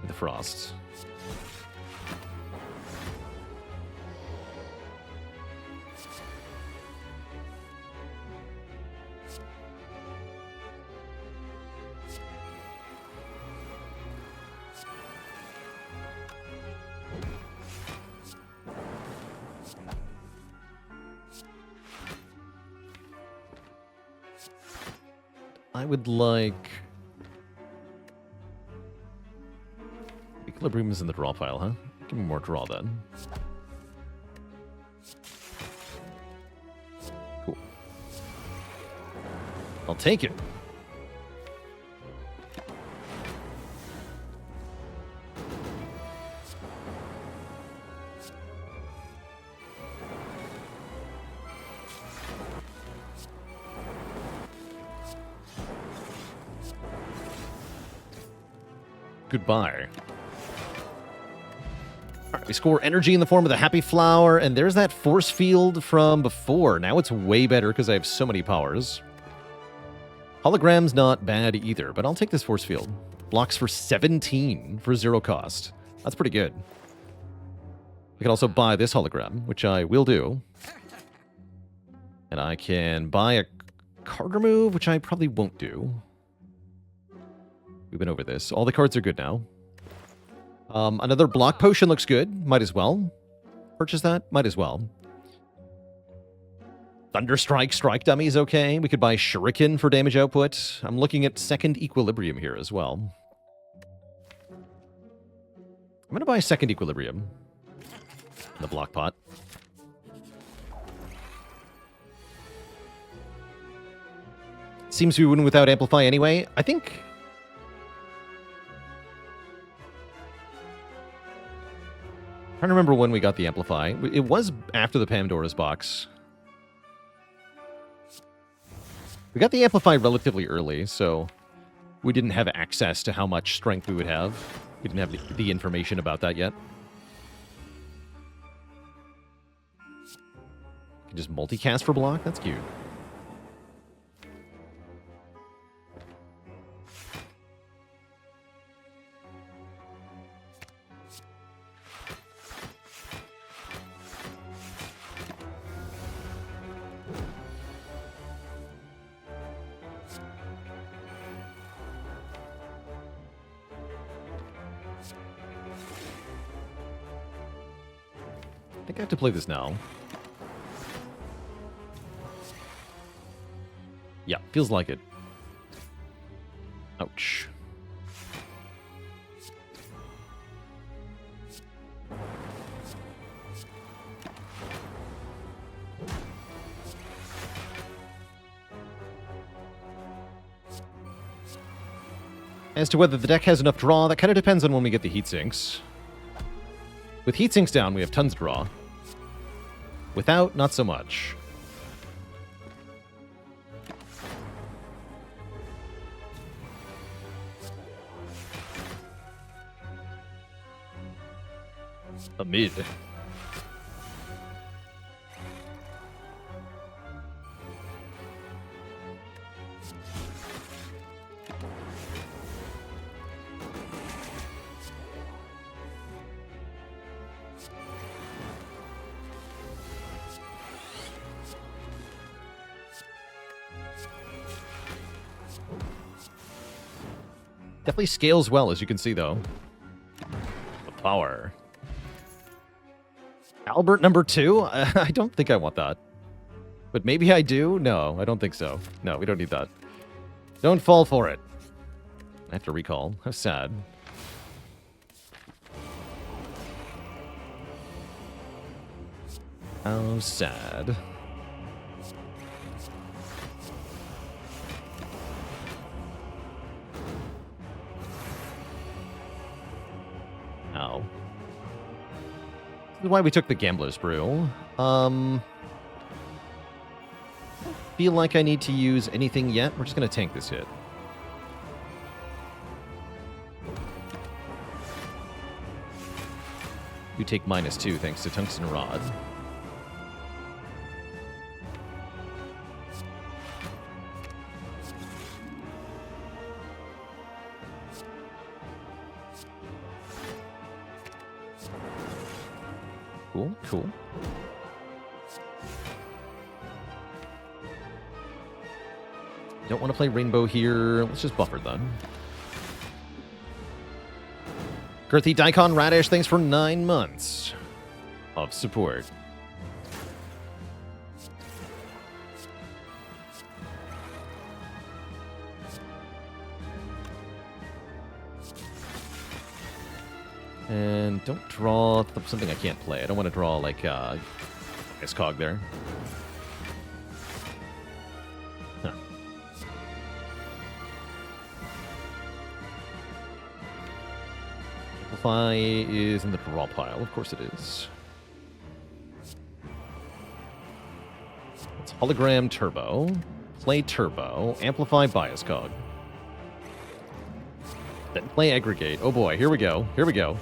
The Frosts. I would like... Equilibrium is in the draw pile, huh? Give me more draw then. Cool. I'll take it. Goodbye. Alright, we score energy in the form of the Happy Flower, and there's that force field from before. Now it's way better because I have so many powers. Hologram's not bad either, but I'll take this force field. Blocks for 17 for 0 cost. That's pretty good. I can also buy this hologram, which I will do. And I can buy a card remove, which I probably won't do. We've been over this. All the cards are good now. Another block potion looks good. Might as well. Purchase that? Might as well. Thunderstrike, Strike Dummy is okay. We could buy Shuriken for damage output. I'm looking at second Equilibrium here as well. I'm going to buy second Equilibrium. In the block pot. Seems we win without Amplify anyway. I think... I don't remember when we got the Amplify. It was after the Pandora's box. We got the Amplify relatively early, so we didn't have access to how much strength we would have. We didn't have the information about that yet. You can just multicast for block? That's cute. I think I have to play this now. Yeah, feels like it. Ouch. As to whether the deck has enough draw, that kind of depends on when we get the heat sinks. With heat sinks down, we have tons of draw. Without, not so much. A mid. Definitely scales well, as you can see, though. The power. Albert number 2? I don't think I want that. But maybe I do? No, I don't think so. No, we don't need that. Don't fall for it. I have to recall. How sad. How sad. Ow. This is why we took the Gambler's Brew. Feel like I need to use anything yet. We're just going to tank this hit. You take -2 thanks to Tungsten Rod. Cool, cool. Don't want to play Rainbow here. Let's just buffer then. Girthy Daikon Radish, thanks for 9 months of support. And don't draw something I can't play. I don't want to draw like Cog there. Huh. Amplify is in the draw pile. Of course it is. It's Hologram Turbo. Play Turbo. Amplify Bias Cog. Then play Aggregate. Oh boy, here we go. Here we go.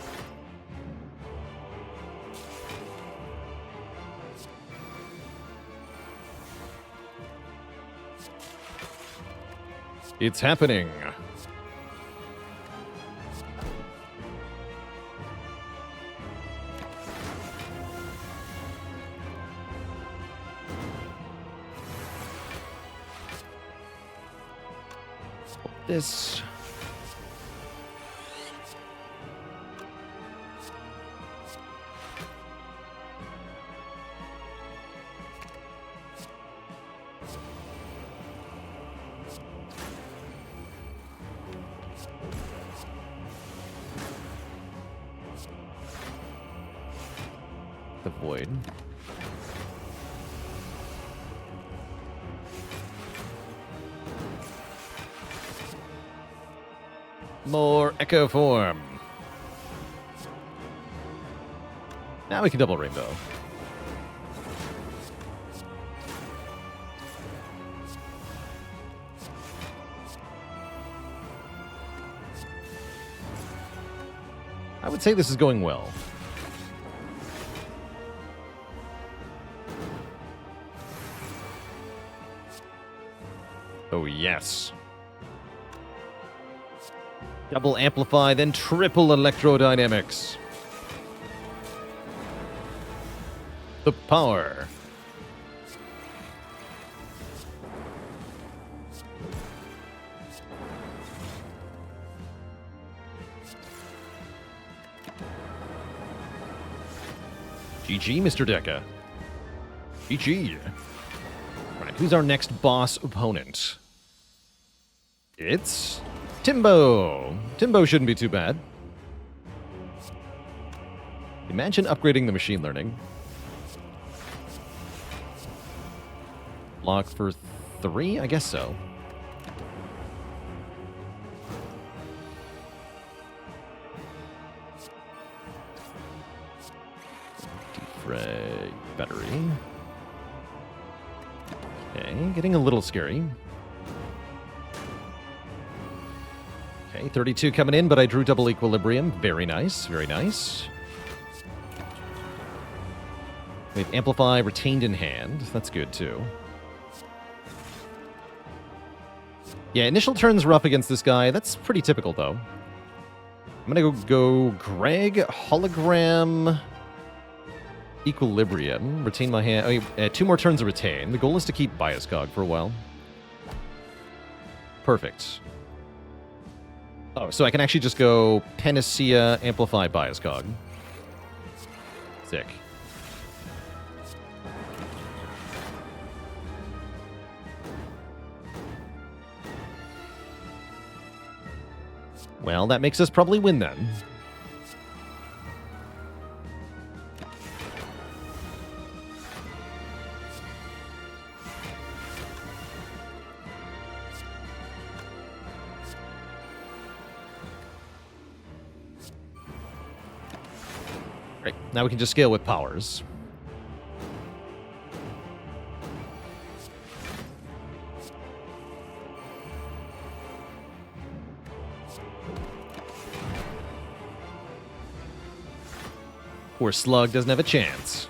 It's happening. This. The void. More Echo Form. Now we can double Rainbow. I would say this is going well. Oh, yes. Double Amplify, then triple Electrodynamics. The power. GG, Mr. Deca. GG. Right, who's our next boss opponent? It's Timbo. Timbo shouldn't be too bad. Imagine upgrading the machine learning. Block for 3? I guess so. Defrag battery. Okay, getting a little scary. Okay, 32 coming in, but I drew double equilibrium. Very nice, very nice. We have Amplify retained in hand. That's good, too. Yeah, initial turn's rough against this guy. That's pretty typical, though. I'm gonna go Greg, Hologram, Equilibrium. Retain my hand. Oh, 2 more turns of retain. The goal is to keep Bias Cog for a while. Perfect. Oh, so I can actually just go Panacea, Amplify, Bias Cog. Sick. Well, that makes us probably win then. Great. Now we can just scale with powers. Poor Slug doesn't have a chance.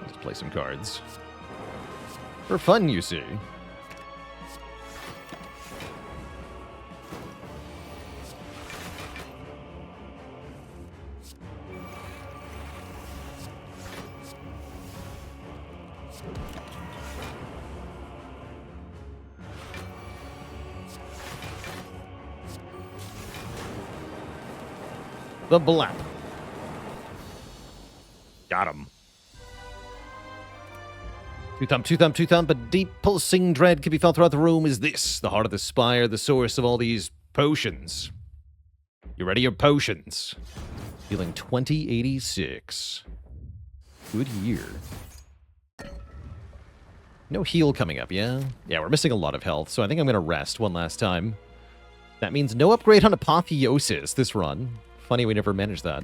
Let's play some cards. For fun, you see. The Blap. Got him. Two thump, a deep pulsing dread can be felt throughout the room. Is this the heart of the spire, the source of all these potions? You ready your potions? Feeling 2086. Good year. No heal coming up, yeah? Yeah, we're missing a lot of health, so I think I'm going to rest one last time. That means no upgrade on Apotheosis this run. Funny we never managed that.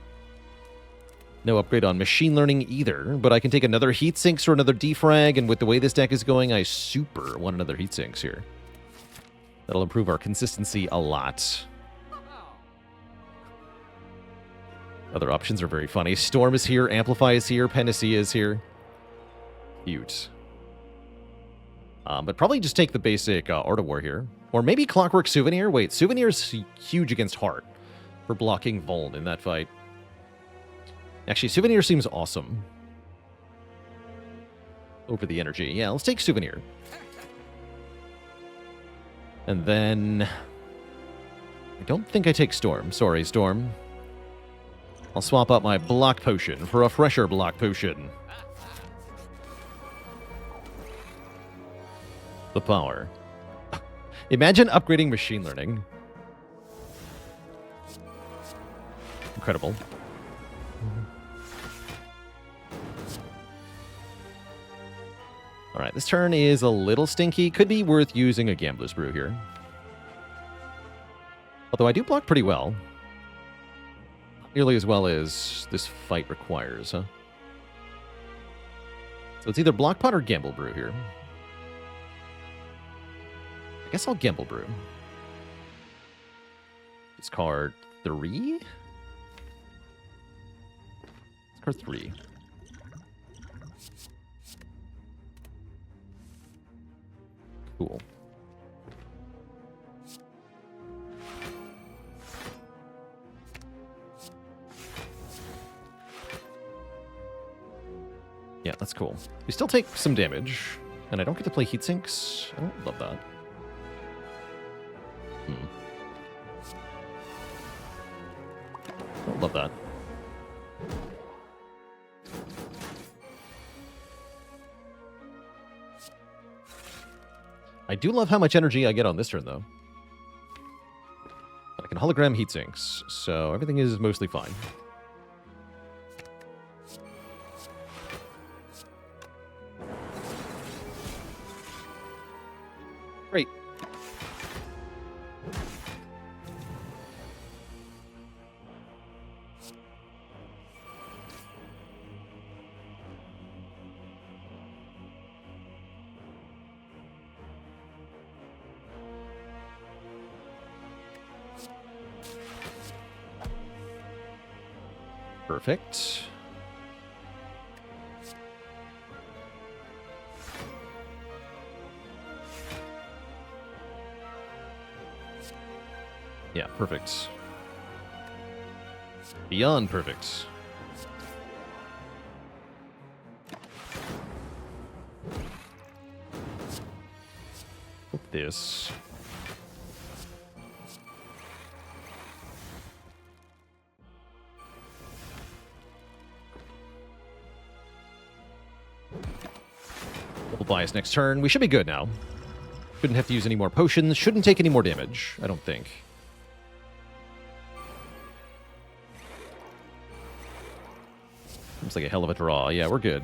No upgrade on Machine Learning either, but I can take another Heat Sinks or another Defrag, and with the way this deck is going, I super want another Heat Sinks here. That'll improve our consistency a lot. Other options are very funny. Storm is here, Amplify is here, Panacea is here. Cute. But probably just take the basic Art of War here. Or maybe Clockwork Souvenir. Wait, Souvenir's huge against Heart for blocking Vuln in that fight. Actually, Souvenir seems awesome. Over the energy. Yeah, let's take Souvenir. And then... I don't think I take Storm. Sorry, Storm. I'll swap out my Block Potion for a fresher Block Potion. The power. Imagine upgrading Machine Learning. Incredible. Alright, this turn is a little stinky. Could be worth using a Gambler's Brew here. Although I do block pretty well. Not nearly as well as this fight requires, huh? So it's either Block Pot or Gamble Brew here. I guess I'll Gamble Brew. Discard 3? Discard 3. Cool. Yeah, that's cool. We still take some damage, and I don't get to play Heat Sinks. I don't love that. Don't love that. I do love how much energy I get on this turn, though. I can hologram Heat Sinks, so everything is mostly fine. Great. Perfect. Yeah, perfect. Beyond perfect. this. Double bias next turn. We should be good now. Shouldn't have to use any more potions. Shouldn't take any more damage, I don't think. Seems like a hell of a draw. Yeah, we're good.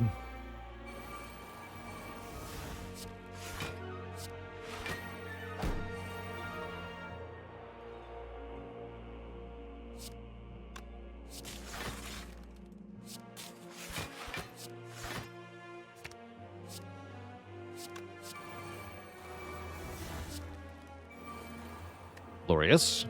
Glorious.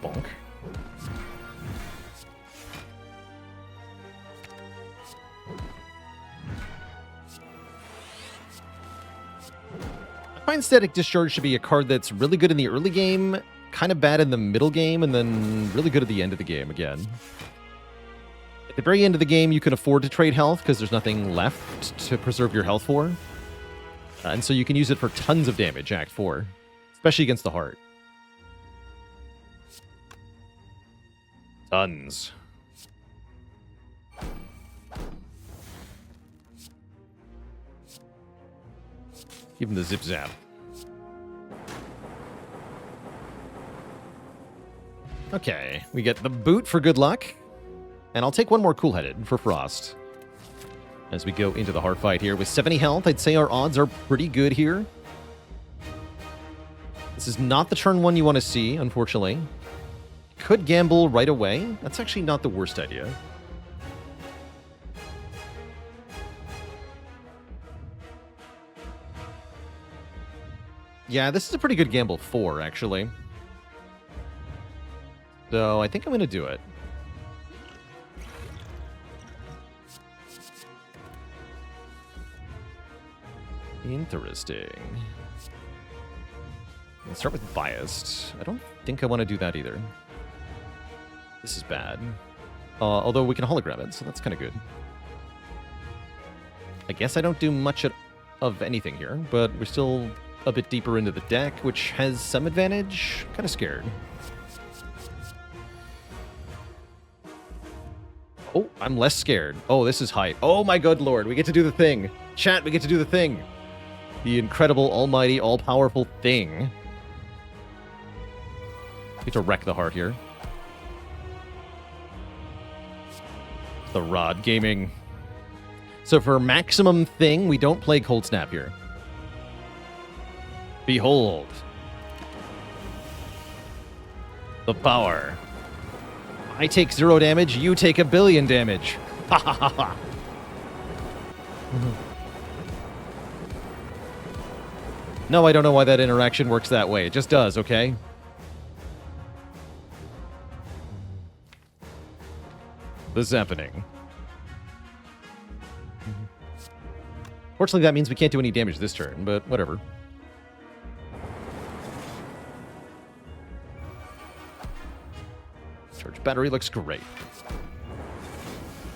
Bonk. I find Static Discharge should be a card that's really good in the early game, kind of bad in the middle game, and then really good at the end of the game again. At the very end of the game, you can afford to trade health because there's nothing left to preserve your health for. And so you can use it for tons of damage, Act 4, especially against the heart. Tons. Give him the zip zap. Okay, we get the boot for good luck. And I'll take one more cool-headed for Frost. As we go into the hard fight here with 70 health, I'd say our odds are pretty good here. This is not the turn one you want to see, unfortunately. Could gamble right away. That's actually not the worst idea. Yeah, this is a pretty good gamble 4, actually. So I think I'm going to do it. Interesting. Let's start with biased. I don't think I want to do that either. This is bad. Although we can hologram it, so that's kind of good. I guess I don't do much of anything here, but we're still a bit deeper into the deck, which has some advantage. Kind of scared. Oh, I'm less scared. Oh, this is hype. Oh my good lord, we get to do the thing. Chat, we get to do the thing. The incredible, almighty, all-powerful thing. We get to wreck the heart here. The Rod Gaming. So for maximum thing, we don't play Cold Snap here. Behold. The power. I take 0 damage, you take 1 billion damage. Ha ha ha ha. No, I don't know why that interaction works that way. It just does, okay? This is happening. Fortunately, that means we can't do any damage this turn, but whatever. Charge battery looks great.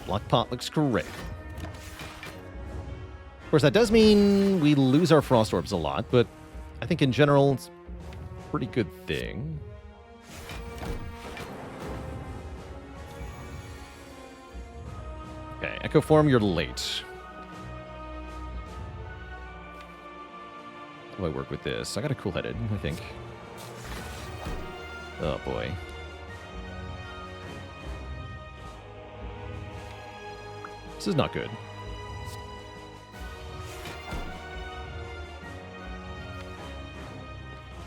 Block pot looks great. Of course, that does mean we lose our Frost Orbs a lot, but I think in general, it's a pretty good thing. Okay, Echo Form, you're late. How do I work with this? I got a cool-headed, I think. Oh, boy. This is not good.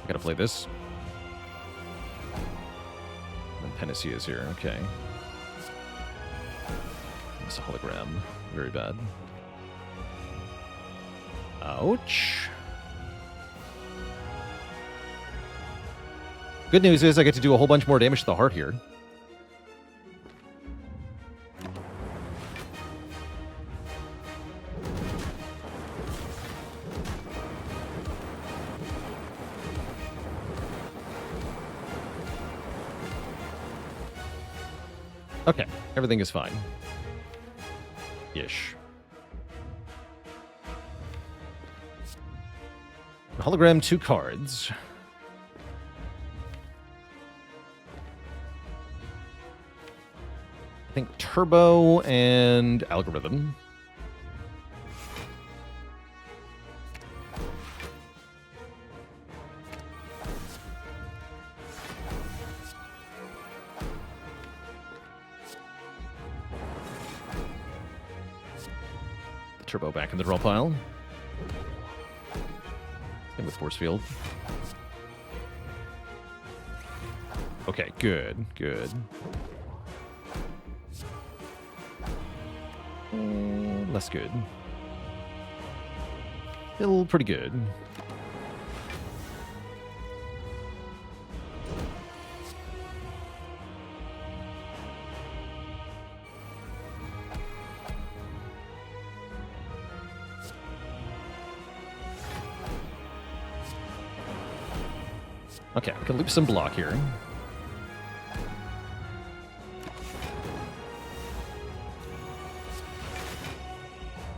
I gotta play this. And Panacea is here, okay. It's a hologram. Very bad. Ouch. Good news is I get to do a whole bunch more damage to the heart here. Okay, everything is fine. Ish. Hologram 2 cards. I think Turbo and Algorithm. The Turbo back in the draw pile. Same with Force Field. Okay, good, good. Less good. Still pretty good. Okay, we can loop some block here.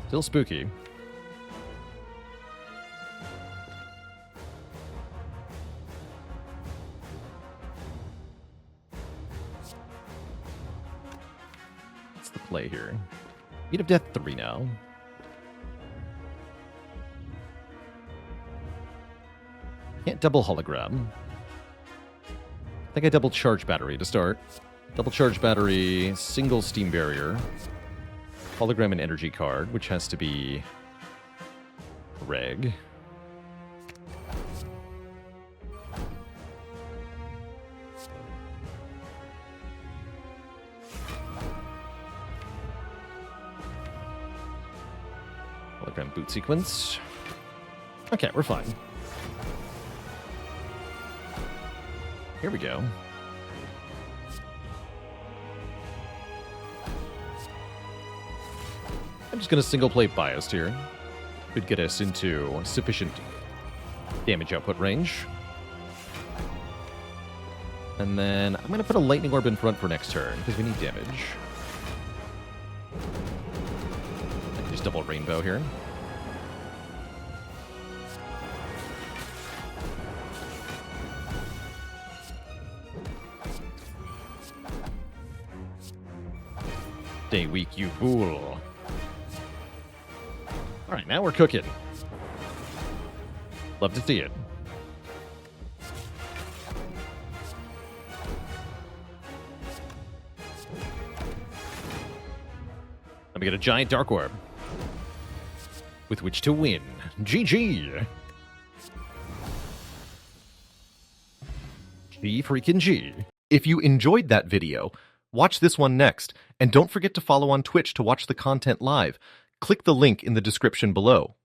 Still spooky. What's the play here? Beat of Death 3 now. Can't double hologram. I think I double charge battery to start. Double charge battery, single steam barrier. Hologram and energy card, which has to be reg. Hologram boot sequence. Okay, we're fine. Here we go. I'm just going to single plate biased here. Could get us into sufficient damage output range. And then I'm going to put a lightning orb in front for next turn because we need damage. Just double rainbow here. Stay weak, you fool. All right, now we're cooking. Love to see it. Let me get a giant dark orb with which to win. GG. G freaking G. If you enjoyed that video, watch this one next, and don't forget to follow on Twitch to watch the content live. Click the link in the description below.